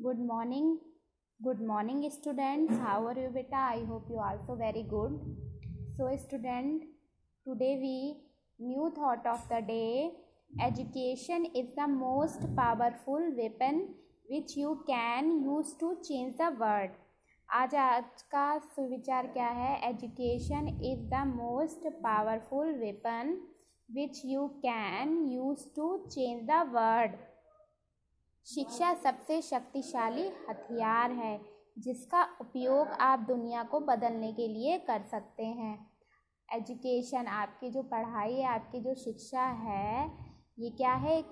Good morning, students. How are you, beta? I hope you are also very good. So, student, today new thought of the day. Education is the most powerful weapon which you can use to change the world. आज का सुविचार क्या है? Education is the most powerful weapon which you can use to change the world. शिक्षा सबसे शक्तिशाली हथियार है जिसका उपयोग आप दुनिया को बदलने के लिए कर सकते हैं. एजुकेशन, आपकी जो पढ़ाई है, आपकी जो शिक्षा है, ये क्या है?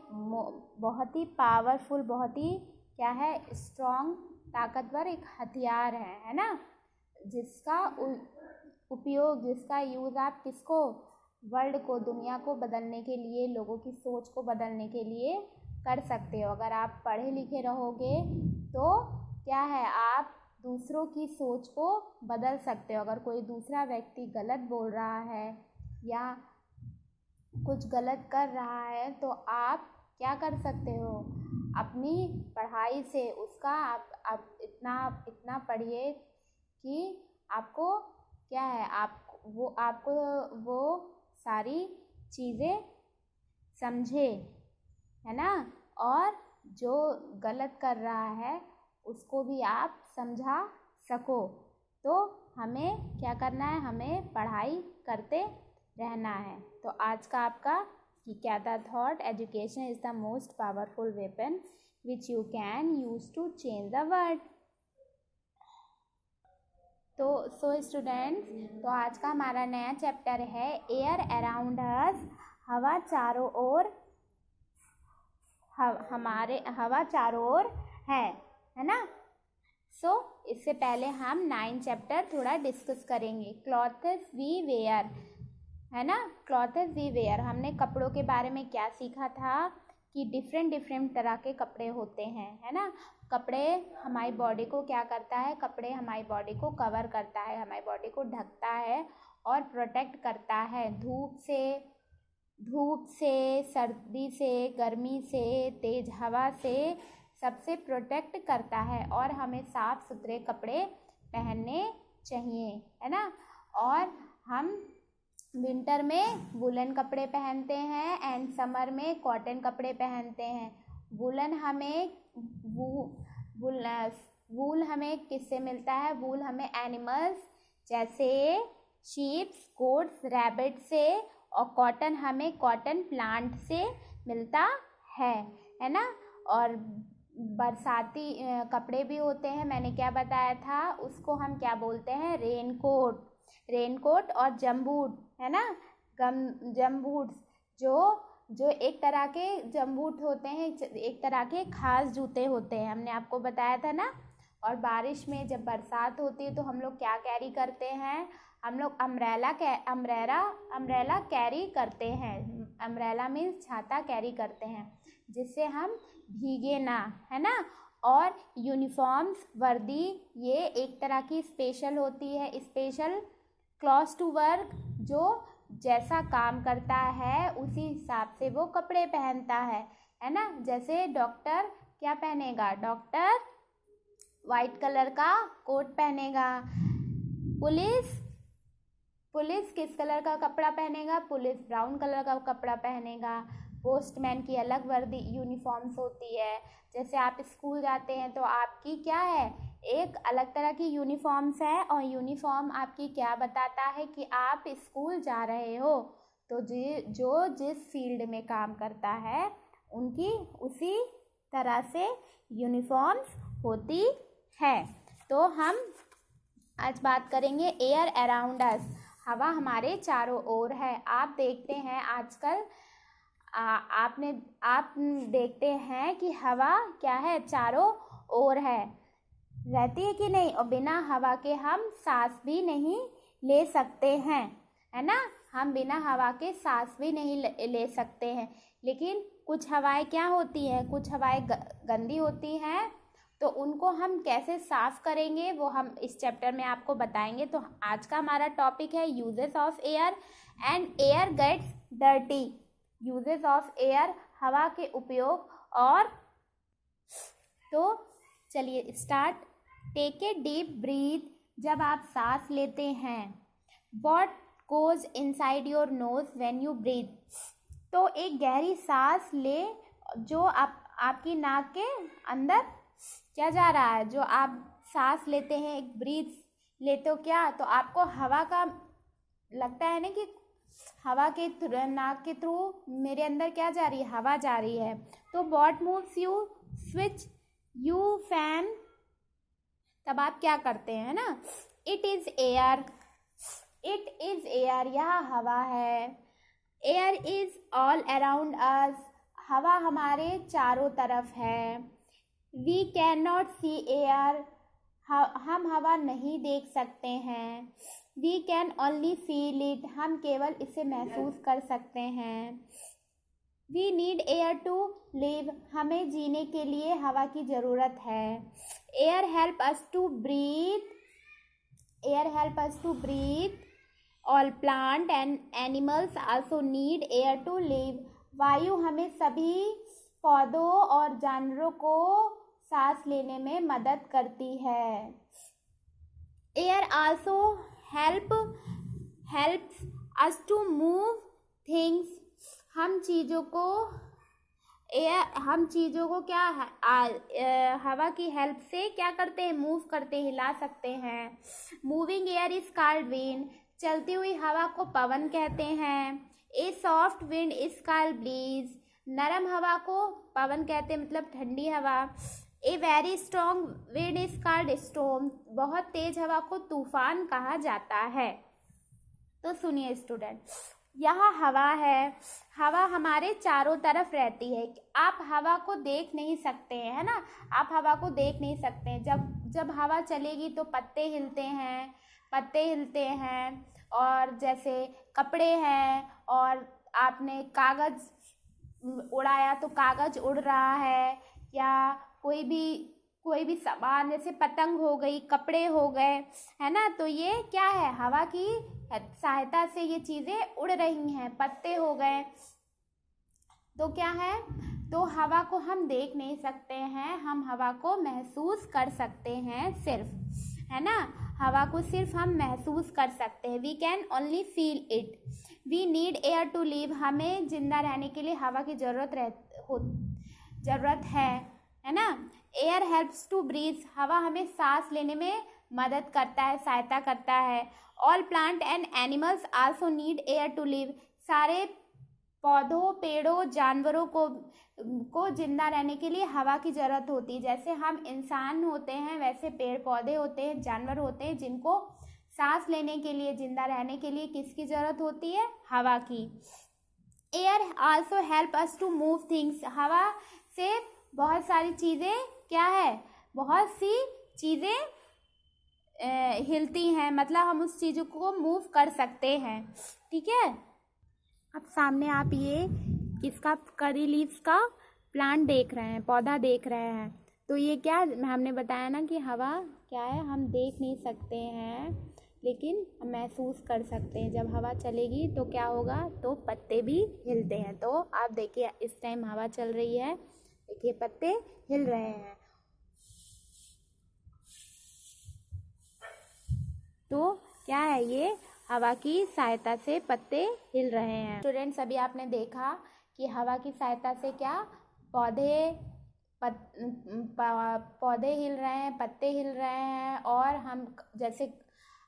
बहुत ही पावरफुल, बहुत ही क्या है? स्ट्रॉन्ग, ताकतवर एक हथियार है ना, जिसका उपयोग, जिसका यूज़ आप किसको? वर्ल्ड को, दुनिया को बदलने के लिए, लोगों की सोच को बदलने के लिए कर सकते हो. अगर आप पढ़े लिखे रहोगे तो क्या है? आप दूसरों की सोच को बदल सकते हो. अगर कोई दूसरा व्यक्ति गलत बोल रहा है या कुछ गलत कर रहा है तो आप क्या कर सकते हो? अपनी पढ़ाई से उसका आप इतना पढ़िए कि आपको क्या है? आपको वो सारी चीज़ें समझे, है ना, और जो गलत कर रहा है उसको भी आप समझा सको. तो हमें क्या करना है? हमें पढ़ाई करते रहना है. तो आज का आपका क्या था thought? Education is the most powerful weapon which you can use to change the world. तो स्टूडेंट्स, तो आज का हमारा नया चैप्टर है एयर अराउंड अस. हवा चारों ओर, हमारे हवा चारों ओर है ना. इससे पहले हम 9 चैप्टर थोड़ा डिस्कस करेंगे. क्लॉथ्स वी वेयर, है ना. क्लॉथ्स वी वेयर, हमने कपड़ों के बारे में क्या सीखा था कि डिफरेंट तरह के कपड़े होते हैं, है ना. कपड़े हमारी बॉडी को क्या करता है? कपड़े हमारी बॉडी को कवर करता है, हमारी बॉडी को ढकता है और प्रोटेक्ट करता है धूप से, सर्दी से, गर्मी से, तेज हवा से, सबसे प्रोटेक्ट करता है. और हमें साफ सुथरे कपड़े पहनने चाहिए, है ना. और हम विंटर में वुलन कपड़े पहनते हैं एंड समर में कॉटन कपड़े पहनते हैं. वुलन हमें वूल हमें किससे मिलता है? वूल हमें एनिमल्स जैसे शीप्स, गोट्स, रैबिट से, और कॉटन हमें कॉटन प्लांट से मिलता है ना. और बरसाती कपड़े भी होते हैं. मैंने क्या बताया था? उसको हम क्या बोलते हैं? रेनकोट और जम्बूट, है ना. जम्बूट्स जो एक तरह के जम्बूट होते हैं, एक तरह के खास जूते होते हैं, हमने आपको बताया था ना. और बारिश में जब बरसात होती है तो हम लोग क्या कैरी करते हैं? हम लोग अम्ब्रेला कैरी करते हैं. अम्ब्रेला मीन्स छाता कैरी करते हैं, जिससे हम भीगे ना, है ना. और यूनिफॉर्म्स, वर्दी, ये एक तरह की स्पेशल होती है, स्पेशल क्लॉथ टू वर्क, जो जैसा काम करता है उसी हिसाब से वो कपड़े पहनता है ना. जैसे डॉक्टर क्या पहनेगा? डॉक्टर वाइट कलर का कोट पहनेगा. पुलिस किस कलर का कपड़ा पहनेगा? पुलिस ब्राउन कलर का कपड़ा पहनेगा. पोस्टमैन की अलग वर्दी यूनिफॉर्म्स होती है. जैसे आप स्कूल जाते हैं तो आपकी क्या है? एक अलग तरह की यूनिफॉर्म्स है, और यूनिफॉर्म आपकी क्या बताता है कि आप स्कूल जा रहे हो. तो जो जिस फील्ड में काम करता है उनकी उसी तरह से यूनिफॉर्म्स होती है. तो हम आज बात करेंगे एयर अराउंड अस. हवा हमारे चारों ओर है. आप देखते हैं आजकल आप देखते हैं कि हवा क्या है? चारों ओर रहती है कि नहीं. और बिना हवा के हम सांस भी नहीं ले सकते हैं, है ना. हम बिना हवा के सांस भी नहीं ले सकते हैं. लेकिन कुछ हवाएं क्या होती हैं? कुछ हवाएं गंदी होती हैं. तो उनको हम कैसे साफ करेंगे वो हम इस चैप्टर में आपको बताएंगे. तो आज का हमारा टॉपिक है uses of air and air gets dirty. Uses of air, हवा के उपयोग. और तो चलिए start. Take a deep breath, जब आप सांस लेते हैं। What goes inside your nose when you breathe, तो एक गहरी सांस ले जो आपकी नाक के अंदर क्या जा रहा है, जो आप सांस लेते हैं, एक ब्रीथ लेते हो क्या, तो आपको हवा का लगता है ना कि हवा के नाक के थ्रू मेरे अंदर क्या जा रही है, हवा जा रही है। तो what moves you, switch you fan, तब आप क्या करते हैं ना, it is air, it is air, यह हवा है। Air is all around us, हवा हमारे चारों तरफ है। We can not see air, हम हवा नहीं देख सकते हैं। We can only feel it, हम केवल इसे महसूस कर सकते हैं। We need air to live, हमें जीने के लिए हवा की ज़रूरत है। Air help us to breathe, air help us to breathe. All plant and animals also need air to live, वायु हमें सभी पौधों और जानवरों को सांस लेने में मदद करती है। Air also helps us to move things, हम चीज़ों को क्या हवा की हेल्प से क्या करते हैं, मूव करते, हिला सकते हैं। Moving air is called wind, चलती हुई हवा को पवन कहते हैं। A soft wind is called breeze, नरम हवा को पवन कहते हैं, मतलब ठंडी हवा। A very strong wind is called storm, बहुत तेज हवा को तूफान कहा जाता है। तो सुनिए स्टूडेंट, यह हवा है, हवा हमारे चारों तरफ रहती है। आप हवा को देख नहीं सकते हैं, है ना, आप हवा को देख नहीं सकते हैं। जब हवा चलेगी तो पत्ते हिलते हैं, और जैसे कपड़े हैं और आपने कागज़ उड़ाया तो कागज़ उड़ रहा है, या कोई भी सामान जैसे पतंग हो गई, कपड़े हो गए, है ना, तो ये क्या है, हवा की सहायता से ये चीज़ें उड़ रही हैं। पत्ते हो गए तो क्या है, तो हवा को हम देख नहीं सकते हैं, हम हवा को महसूस कर सकते हैं सिर्फ, है ना, हवा को सिर्फ हम महसूस कर सकते हैं। We can only feel it. We need air to live, हमें जिंदा रहने के लिए हवा की ज़रूरत है ना। एयर हेल्प्स टू ब्रीथ, हवा हमें सांस लेने में मदद करता है, सहायता करता है। All plant and animals also need air to live, सारे पौधों, पेड़ों, जानवरों को जिंदा रहने के लिए हवा की ज़रूरत होती है। जैसे हम इंसान होते हैं, वैसे पेड़ पौधे होते हैं, जानवर होते हैं, जिनको सांस लेने के लिए, जिंदा रहने के लिए किसकी ज़रूरत होती है, हवा की। Air also help us to move things, हवा से बहुत सारी चीज़ें क्या है, बहुत सी चीज़ें हिलती हैं, मतलब हम उस चीज़ों को मूव कर सकते हैं, ठीक है। अब सामने आप ये किसका, करी लीव्स का प्लांट देख रहे हैं, पौधा देख रहे हैं। तो ये क्या हमने बताया ना कि हवा क्या है, हम देख नहीं सकते हैं लेकिन हम महसूस कर सकते हैं। जब हवा चलेगी तो क्या होगा, तो पत्ते भी हिलते हैं। तो आप देखिए इस टाइम हवा चल रही है, देखिए पत्ते हिल रहे हैं। तो क्या है, ये हवा की सहायता से पत्ते हिल रहे हैं। स्टूडेंट्स, अभी आपने देखा कि हवा की सहायता से क्या पौधे हिल रहे हैं, पत्ते हिल रहे हैं, और हम जैसे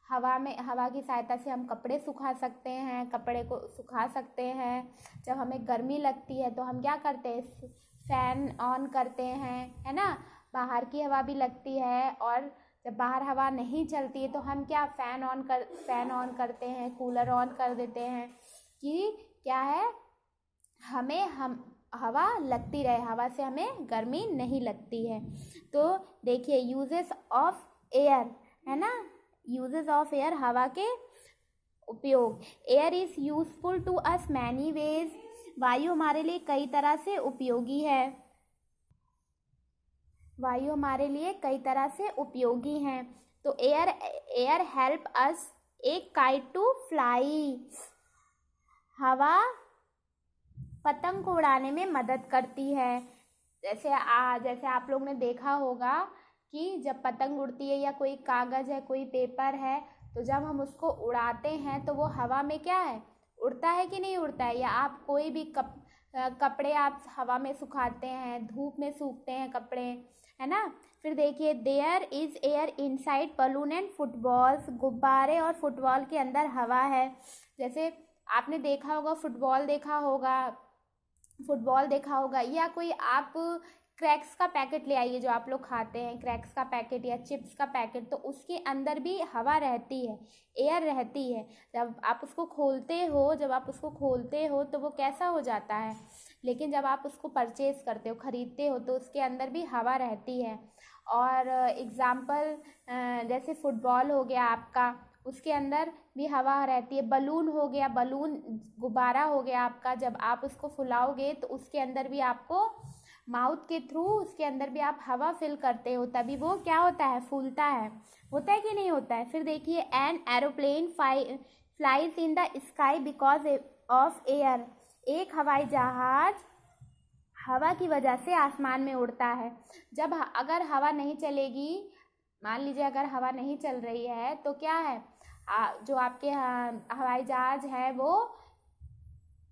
हवा की सहायता से हम कपड़े सुखा सकते हैं, कपड़े को सुखा सकते हैं। जब हमें गर्मी लगती है तो हम क्या करते हैं, फ़ैन ऑन करते हैं, है ना, बाहर की हवा भी लगती है। और जब बाहर हवा नहीं चलती है तो हम क्या फ़ैन ऑन करते हैं, कूलर ऑन कर देते हैं कि क्या है, हवा लगती रहे, हवा से हमें गर्मी नहीं लगती है। तो देखिए यूजेस ऑफ एयर, है ना, यूजेस ऑफ एयर, हवा के उपयोग। Air is useful to us many ways, वायु हमारे लिए कई तरह से उपयोगी है, वायु हमारे लिए कई तरह से उपयोगी हैं। तो air help us a kite to fly, हवा पतंग को उड़ाने में मदद करती है। जैसे आप लोग ने देखा होगा कि जब पतंग उड़ती है या कोई कागज़ है, कोई पेपर है, तो जब हम उसको उड़ाते हैं तो वो हवा में क्या है, उड़ता है कि नहीं उड़ता है। या आप कोई भी कपड़े आप हवा में सुखाते हैं, धूप में सूखते हैं कपड़े, है ना। फिर देखिए, there is air inside balloon and footballs, गुब्बारे और फुटबॉल के अंदर हवा है। जैसे आपने देखा होगा, फुटबॉल देखा होगा या कोई आप क्रैक्स का पैकेट ले आइए, जो आप लोग खाते हैं क्रैक्स का पैकेट या चिप्स का पैकेट, तो उसके अंदर भी हवा रहती है, एयर रहती है। जब आप उसको खोलते हो तो वो कैसा हो जाता है, लेकिन जब आप उसको परचेज़ करते हो, ख़रीदते हो, तो उसके अंदर भी हवा रहती है। और एग्ज़ाम्पल, जैसे फुटबॉल हो गया आपका, उसके अंदर भी हवा रहती है। बलून हो गया, गुब्बारा हो गया आपका, जब आप उसको फुलाओगे तो उसके अंदर भी आपको माउथ के थ्रू उसके अंदर भी आप हवा फिल करते हो, तभी वो क्या होता है, फूलता है। होता है कि नहीं होता है। फिर देखिए, an aeroplane flies in the sky because of air, एक हवाई जहाज हवा की वजह से आसमान में उड़ता है। जब अगर हवा नहीं चलेगी, मान लीजिए अगर हवा नहीं चल रही है, तो क्या है, जो आपके हवाई जहाज है वो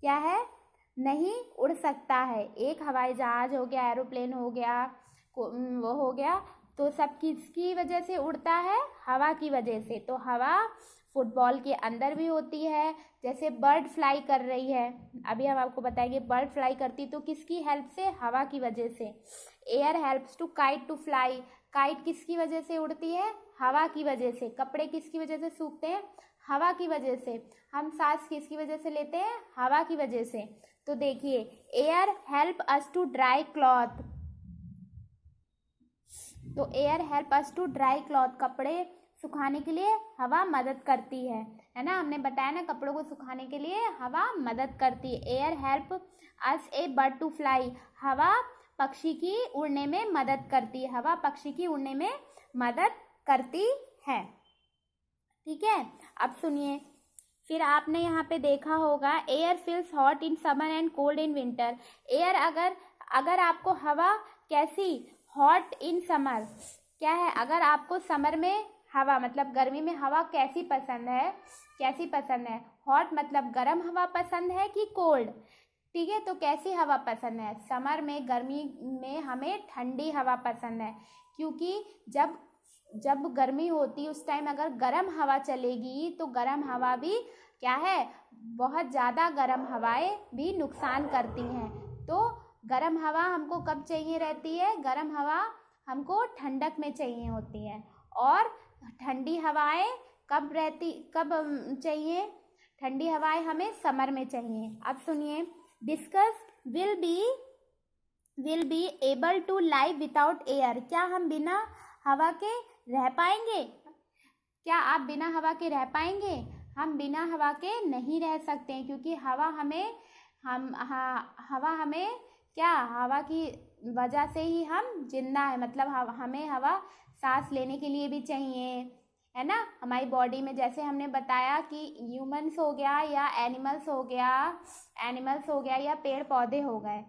क्या है, नहीं उड़ सकता है। एक हवाई जहाज हो गया, एरोप्लेन हो गया, वो हो गया, तो सब किसकी वजह से उड़ता है, हवा की वजह से। तो हवा फुटबॉल के अंदर भी होती है। जैसे बर्ड फ्लाई कर रही है, अभी हम आपको बताएंगे, बर्ड फ्लाई करती तो किसकी हेल्प से, हवा की वजह से। Air helps to kite to fly, kite किसकी वजह से उड़ती है, हवा की वजह से। कपड़े किसकी वजह से सूखते हैं, हवा की वजह से। हम सांस किसकी वजह से लेते हैं, हवा की वजह से। तो देखिए, air help us to dry cloth, तो air help us to dry cloth, कपड़े सुखाने के लिए हवा मदद करती है ना। हमने बताया ना, कपड़ों को सुखाने के लिए हवा मदद करती है। Air help us a bird to fly, हवा पक्षी की उड़ने में मदद करती है, हवा पक्षी की उड़ने में मदद करती है। ठीक है, अब सुनिए, फिर आपने यहाँ पे देखा होगा, air feels hot in summer and cold in winter. Air अगर आपको हवा कैसी, हॉट इन समर क्या है, अगर आपको समर में हवा मतलब गर्मी में हवा कैसी पसंद है, हॉट मतलब गर्म हवा पसंद है कि कोल्ड, ठीक है। तो कैसी हवा पसंद है, समर में, गर्मी में हमें ठंडी हवा पसंद है, क्योंकि जब गर्मी होती उस टाइम अगर गर्म हवा चलेगी तो गर्म हवा भी क्या है, बहुत ज़्यादा गर्म हवाएं भी नुकसान करती हैं। तो गर्म हवा हमको कब चाहिए रहती है, गर्म हवा हमको ठंडक में चाहिए होती है। और ठंडी हवाएं कब चाहिए, ठंडी हवाएं हमें समर में चाहिए। अब सुनिए, discuss will be able to live without air, क्या हम बिना हवा के रह पाएंगे, क्या आप बिना हवा के रह पाएंगे। हम बिना हवा के नहीं रह सकते हैं, क्योंकि हवा हमें क्या, हवा की वजह से ही हम जिंदा है, मतलब हमें हवा सांस लेने के लिए भी चाहिए, है ना। हमारी बॉडी में, जैसे हमने बताया कि ह्यूमंस हो गया या एनिमल्स हो गया या पेड़ पौधे हो गए।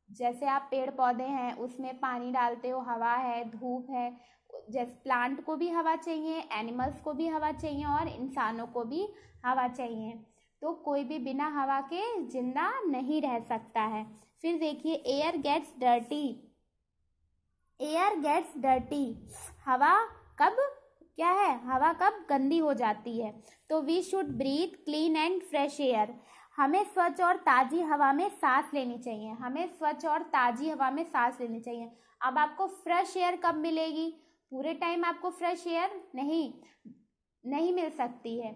जैसे आप पेड़ पौधे हैं, उसमें पानी डालते हो, हवा है, धूप है। जैसे प्लांट को भी हवा चाहिए, एनिमल्स को भी हवा चाहिए और इंसानों को भी हवा चाहिए। तो कोई भी बिना हवा के जिंदा नहीं रह सकता है। फिर देखिए, एयर गेट्स डर्टी, हवा कब गंदी हो जाती है। तो we should breathe clean and fresh air, हमें स्वच्छ और ताज़ी हवा में सांस लेनी चाहिए। अब आपको फ्रेश एयर कब मिलेगी, पूरे टाइम आपको फ्रेश एयर नहीं मिल सकती है।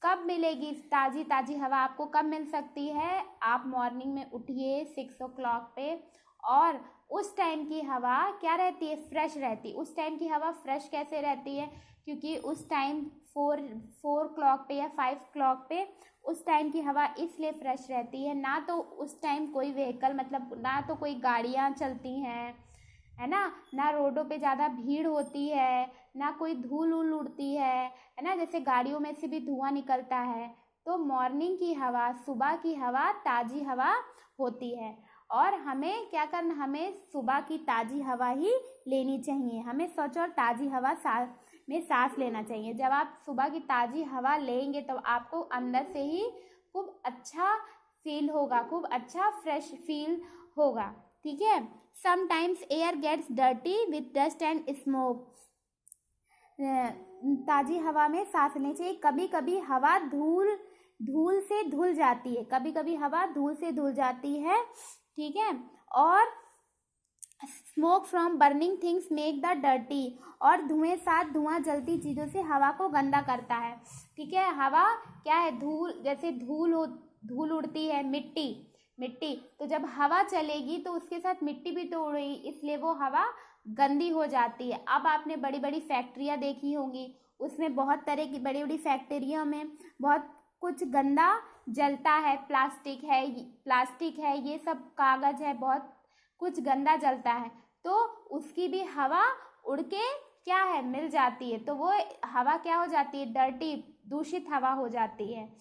कब मिलेगी ताज़ी हवा, आपको कब मिल सकती है, आप मॉर्निंग में उठिए 6 o'clock पे, और उस टाइम की हवा क्या रहती है, फ्रेश रहती है। उस टाइम की हवा फ्रेश कैसे रहती है, क्योंकि उस टाइम 4 o'clock पे या 5 o'clock पे उस टाइम की हवा इसलिए फ्रेश रहती है, ना तो उस टाइम कोई व्हीकल, मतलब ना तो कोई गाड़ियाँ चलती हैं, है ना रोडों पे ज़्यादा भीड़ होती है, ना कोई धूल उड़ती है ना, जैसे गाड़ियों में से भी धुआं निकलता है। तो मॉर्निंग की हवा, सुबह की हवा ताज़ी हवा होती है। और हमें क्या करना, हमें सुबह की ताज़ी हवा ही लेनी चाहिए। हमें स्वच्छ और ताज़ी हवा में सांस लेना चाहिए। जब आप सुबह की ताज़ी हवा लेंगे तो आपको अंदर से ही खूब अच्छा फील होगा, खूब अच्छा फ्रेश फील होगा। ठीक है। Sometimes air gets dirty with dust and smoke. ताज़ी हवा में सांस लेनी चाहिए। कभी कभी हवा धूल से धुल जाती है, कभी कभी हवा धूल से धुल जाती है। ठीक है। और smoke from burning things make the dirty, और धुआं जलती चीज़ों से हवा को गंदा करता है। ठीक है। हवा क्या है, धूल, जैसे धूल उड़ती है, मिट्टी, तो जब हवा चलेगी तो उसके साथ मिट्टी भी तो उड़ेगी, इसलिए वो हवा गंदी हो जाती है। अब आपने बड़ी बड़ी फैक्ट्रियाँ देखी होंगी, उसमें बहुत तरह की बड़ी बड़ी फैक्ट्रियों में बहुत कुछ गंदा जलता है, प्लास्टिक है, ये सब कागज़ है, बहुत कुछ गंदा जलता है, तो उसकी भी हवा उड़ के क्या है, मिल जाती है, तो वो हवा क्या हो जाती है, डर्टी, दूषित हवा हो जाती है।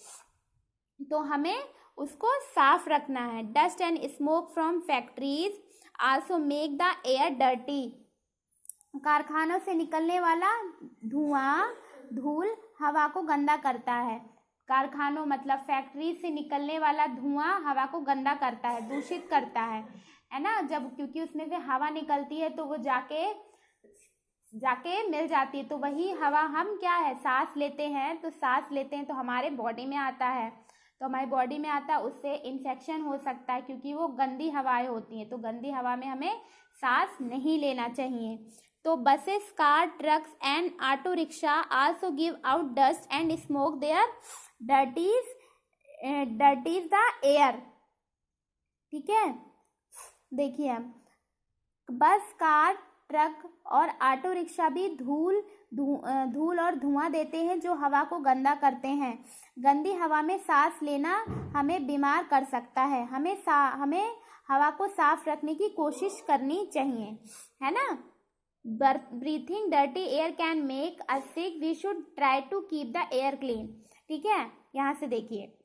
तो हमें उसको साफ रखना है। Dust and smoke from factories also make the air dirty. कारखानों से निकलने वाला धूल हवा को गंदा करता है। कारखानों मतलब फैक्ट्री से निकलने वाला धुआं हवा को गंदा करता है, दूषित करता है ना। जब क्योंकि उसमें से हवा निकलती है तो वो जाके मिल जाती है, तो वही हवा हम क्या है, सांस लेते हैं, तो हमारे बॉडी में आता है, उससे इन्फेक्शन हो सकता है, क्योंकि वो गंदी हवाएं होती हैं। तो गंदी हवा में हमें सांस नहीं लेना चाहिए। तो buses, car, trucks and auto rickshaw also give out dust and smoke their dirties the air. ठीक है। देखिए, बस, कार, ट्रक और ऑटो रिक्शा भी धूल और धुआं देते हैं, जो हवा को गंदा करते हैं। गंदी हवा में सांस लेना हमें बीमार कर सकता है। हमें हवा को साफ रखने की कोशिश करनी चाहिए, है ना। Breathing dirty air can make us sick, we should try to keep the air clean. ठीक है। यहाँ से देखिए,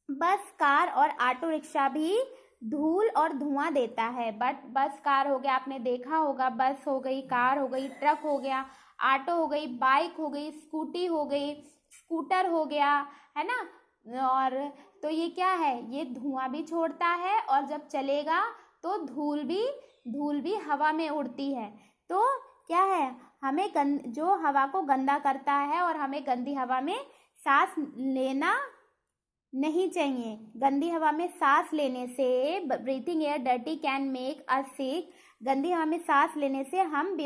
बस, कार और ऑटो रिक्शा भी धूल और धुआं देता है। बट बस, कार हो गया, आपने देखा होगा, बस हो गई, कार हो गई, ट्रक हो गया, ऑटो हो गई, बाइक हो गई, स्कूटी हो गई, स्कूटर हो गया, है ना। और तो ये क्या है, ये धुआं भी छोड़ता है, और जब चलेगा तो धूल भी हवा में उड़ती है। तो क्या है, हमें जो हवा को गंदा करता है, और हमें गंदी हवा में सांस लेना नहीं चाहिए। गंदी हवा में सांस लेने से, breathing air dirty can make us sick, गंदी हवा में सांस लेने से हम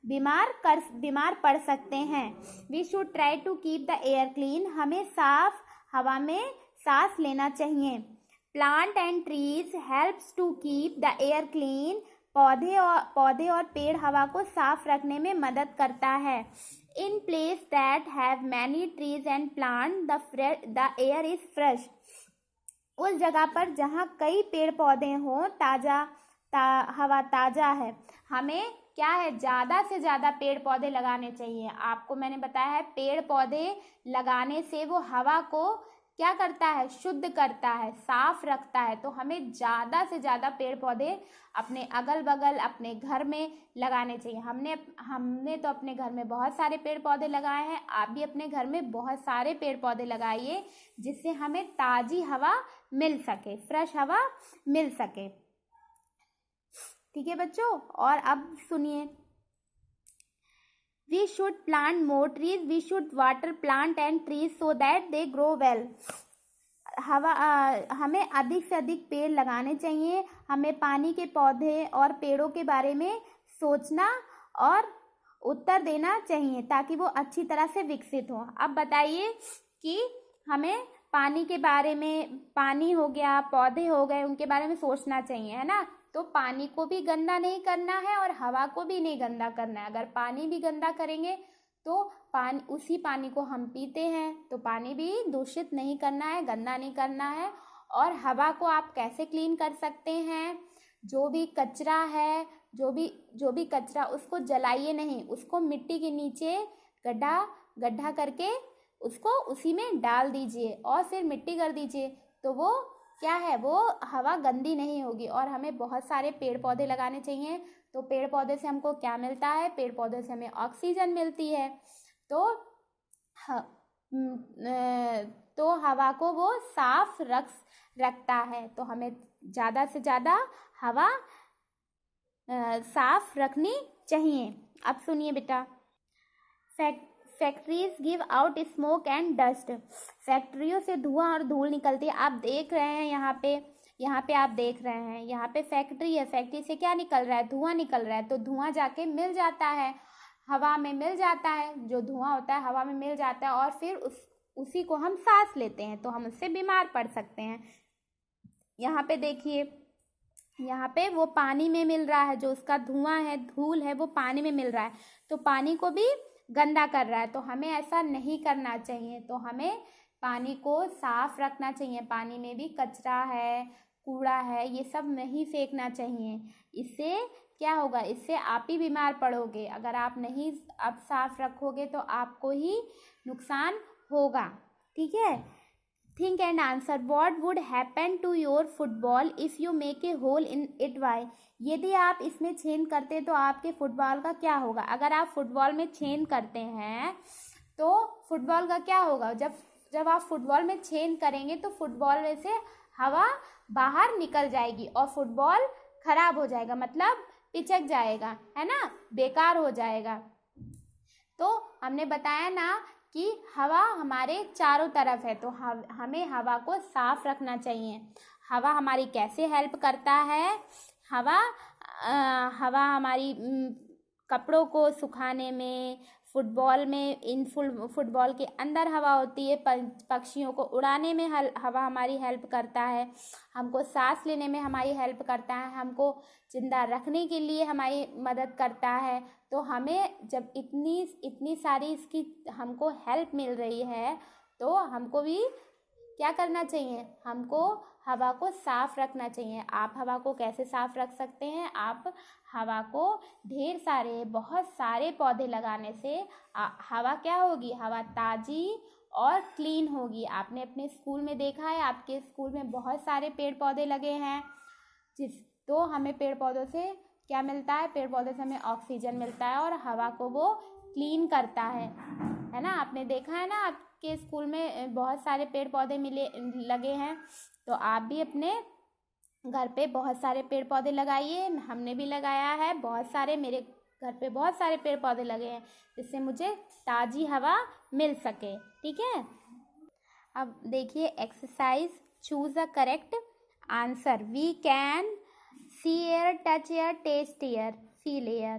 बीमार पड़ सकते हैं। We should try to keep the air clean, हमें साफ हवा में सांस लेना चाहिए। Plant and trees helps to keep the air clean, पौधे और पेड़ हवा को साफ रखने में मदद करता है। In place that have many trees and plants, the air is fresh. उस जगह पर जहाँ कई पेड़ पौधे हों, हवा ताज़ा है। हमें क्या है, ज़्यादा से ज़्यादा पेड़ पौधे लगाने चाहिए। आपको मैंने बताया है, पेड़ पौधे लगाने से वो हवा को क्या करता है, शुद्ध करता है, साफ रखता है। तो हमें ज़्यादा से ज़्यादा पेड़ पौधे अपने अगल बगल, अपने घर में लगाने चाहिए। हमने तो अपने घर में बहुत सारे पेड़ पौधे लगाए हैं। आप भी अपने घर में बहुत सारे पेड़ पौधे लगाइए, जिससे हमें ताज़ी हवा मिल सके, फ्रेश हवा मिल सके। ठीक है बच्चों। और अब सुनिए, we should plant more trees, we should water plant and trees so that they grow well. हमें अधिक से अधिक पेड़ लगाने चाहिए। हमें पानी के पौधे और पेड़ों के बारे में सोचना और उत्तर देना चाहिए, ताकि वो अच्छी तरह से विकसित हो। अब बताइए कि हमें पानी के बारे में, पानी हो गया, पौधे हो गए, उनके बारे में सोचना चाहिए, है ना। तो पानी को भी गंदा नहीं करना है और हवा को भी नहीं गंदा करना है। अगर पानी भी गंदा करेंगे तो उसी पानी को हम पीते हैं, तो पानी भी दूषित नहीं करना है, गंदा नहीं करना है। और हवा को आप कैसे क्लीन कर सकते हैं, जो भी कचरा है, जो भी कचरा, उसको जलाइए नहीं, उसको मिट्टी के नीचे गड्ढा करके उसको उसी में डाल दीजिए और फिर मिट्टी कर दीजिए, तो वो क्या है, वो हवा गंदी नहीं होगी। और हमें बहुत सारे पेड़ पौधे लगाने चाहिए। तो पेड़ पौधे से हमको क्या मिलता है, पेड़ पौधे से हमें ऑक्सीजन मिलती है। तो तो हवा को वो साफ रखता है। तो हमें ज़्यादा से ज़्यादा हवा साफ रखनी चाहिए। अब सुनिए बेटा, factories give out smoke and dust. फैक्ट्रियों से धुआं और धूल निकलती है। आप देख रहे हैं यहाँ पे आप देख रहे हैं, यहाँ पे फैक्ट्री है। फैक्ट्री से क्या निकल रहा है, धुआं निकल रहा है। तो धुआं जाके मिल जाता है, हवा में मिल जाता है। जो धुआं होता है हवा में मिल जाता है और फिर उसी को हम सांस लेते हैं, तो हम उससे बीमार पड़ सकते हैं। यहाँ पे देखिए, यहाँ पे वो पानी में मिल रहा है, जो उसका धुआं है, धूल है, वो पानी में मिल रहा है। तो पानी को भी गंदा कर रहा है। तो हमें ऐसा नहीं करना चाहिए। तो हमें पानी को साफ रखना चाहिए। पानी में भी कचरा है, कूड़ा है, ये सब नहीं फेंकना चाहिए। इससे क्या होगा, इससे आप ही बीमार पड़ोगे। अगर आप नहीं अब साफ रखोगे तो आपको ही नुकसान होगा। ठीक है। Think and answer, what would happen to your football if you make a hole in it, why. यदि आप इसमें छेद करते तो आपके फुटबॉल का क्या होगा। अगर आप फुटबॉल में छेद करते हैं तो फुटबॉल का क्या होगा, जब आप फुटबॉल में छेद करेंगे तो फुटबॉल में से हवा बाहर निकल जाएगी और फुटबॉल खराब हो जाएगा, मतलब पिचक जाएगा, है ना, बेकार हो जाएगा। तो हमने बताया ना कि हवा हमारे चारों तरफ है। तो हमें हवा को साफ रखना चाहिए। हवा हमारी कैसे हेल्प करता है, हवा हमारी कपड़ों को सुखाने में, फुटबॉल में फुटबॉल के अंदर हवा होती है, पक्षियों को उड़ाने में हवा हमारी हेल्प करता है, हमको सांस लेने में हमारी हेल्प करता है, हमको जिंदा रखने के लिए हमारी मदद करता है। तो हमें जब इतनी सारी इसकी हमको हेल्प मिल रही है तो हमको भी क्या करना चाहिए, हमको हवा को साफ रखना चाहिए। आप हवा को कैसे साफ रख सकते हैं, आप हवा को बहुत सारे पौधे लगाने से हवा क्या होगी, हवा ताज़ी और क्लीन होगी। आपने अपने स्कूल में देखा है, आपके स्कूल में बहुत सारे पेड़ पौधे लगे हैं। तो हमें पेड़ पौधों से क्या मिलता है, पेड़ पौधे से हमें ऑक्सीजन मिलता है और हवा को वो क्लीन करता है ना। आपने देखा है ना, आपके स्कूल में बहुत सारे पेड़ पौधे लगे हैं। तो आप भी अपने घर पे बहुत सारे पेड़ पौधे लगाइए। हमने भी लगाया है बहुत सारे, मेरे घर पे बहुत सारे पेड़ पौधे लगे हैं जिससे मुझे ताज़ी हवा मिल सके। ठीक है। अब देखिए exercise, choose a correct answer. We can see air, touch air, taste air, feel air.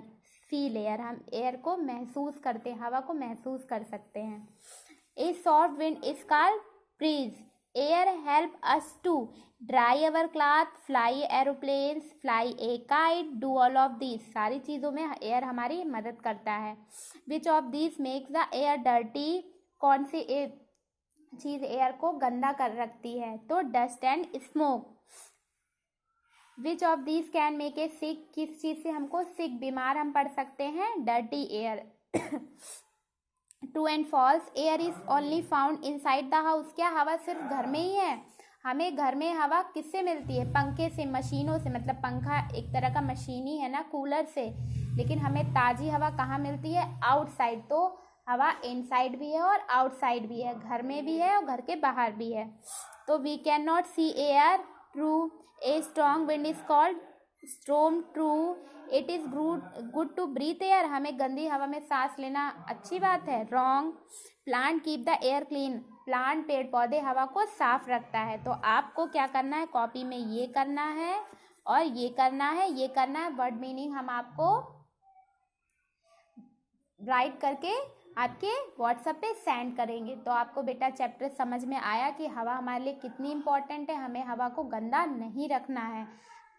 Feel air, हम एयर को महसूस करते हैं, हवा को महसूस कर सकते हैं। A soft wind is called breeze. Air help us to dry our cloth, fly aeroplanes, fly a kite, do all of these. सारी चीज़ों में एयर हमारी मदद करता है। Which of these makes the air dirty. कौन सी चीज़ एयर को गंदा कर रखती है, तो dust and smoke. Which of these can make a sick. किस चीज़ से हमको सिक, बीमार हम पड़ सकते हैं, dirty air. True and false, air is only found inside the house. क्या हवा सिर्फ घर में ही है, हमें घर में हवा किससे मिलती है, पंखे से, मशीनों से। मतलब पंखा एक तरह का मशीन ही है ना, कूलर से। लेकिन हमें ताज़ी हवा कहाँ मिलती है, आउटसाइड। तो हवा इनसाइड भी है और आउटसाइड भी है, घर में भी है और घर के बाहर भी है। तो we can not see air, true. A strong wind is called storm, true. It is good to breathe air, हमें गंदी हवा में सांस लेना अच्छी बात है, wrong. Plant keep the air clean, plant पेड़ पौधे हवा को साफ रखता है। तो आपको क्या करना है, कॉपी में ये करना है और ये करना है, ये करना है। वर्ड मीनिंग हम आपको राइट करके आपके व्हाट्सएप पे सेंड करेंगे। तो आपको बेटा चैप्टर समझ में आया कि हवा हमारे लिए कितनी इम्पोर्टेंट है, हमें हवा को गंदा नहीं रखना है।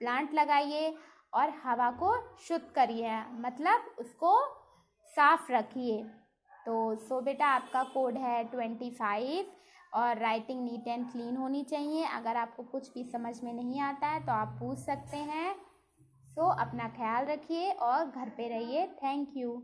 प्लांट लगाइए और हवा को शुद्ध करिए, मतलब उसको साफ रखिए। तो बेटा आपका कोड है 25 और राइटिंग नीट एंड क्लीन होनी चाहिए। अगर आपको कुछ भी समझ में नहीं आता है तो आप पूछ सकते हैं। अपना ख्याल रखिए और घर पे रहिए। Thank you.